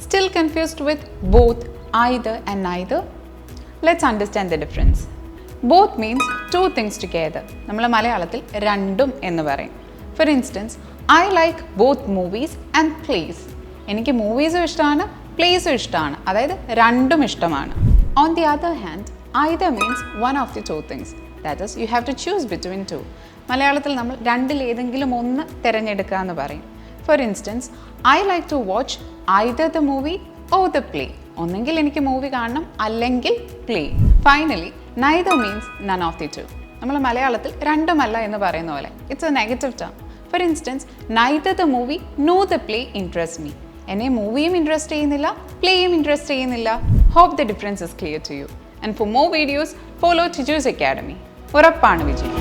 Still confused with both, either and neither? Let's understand the difference. Both means two things together. നമ്മൾ മലയാളത്തിൽ രണ്ടും എന്ന് പറയും. For instance, I like both movies and plays. എനിക്ക് മൂവീസും ഇഷ്ടമാണ്, പ്ലേസും ഇഷ്ടമാണ്. അതായത് രണ്ടും ഇഷ്ടമാണ്. On the other hand, either means one of the two things. That is, you have to choose between two. മലയാളത്തിൽ നമ്മൾ രണ്ടിൽ ഏതെങ്കിലും ഒന്ന് തിരഞ്ഞെടുക്കുക എന്ന് പറയും. For instance, I like to watch either the movie or the play. ഒന്നെങ്കിൽ എനിക്ക് മൂവി കാണണം അല്ലെങ്കിൽ play. Finally, neither means none of the two. നമ്മൾ മലയാളത്തിൽ രണ്ടുമല്ല എന്ന് പറയുന്ന പോലെ it's A negative term. For instance, neither the movie nor the play interests me. എന്നെ മൂവിയും ഇൻട്രസ്റ്റ് ചെയ്യുന്നില്ല, പ്ലേയും ഇൻട്രസ്റ്റ് ചെയ്യുന്നില്ല. Hope the difference is clear to you. And for more videos, follow Tiju's Academy. ഉറപ്പാണ് വിജയം.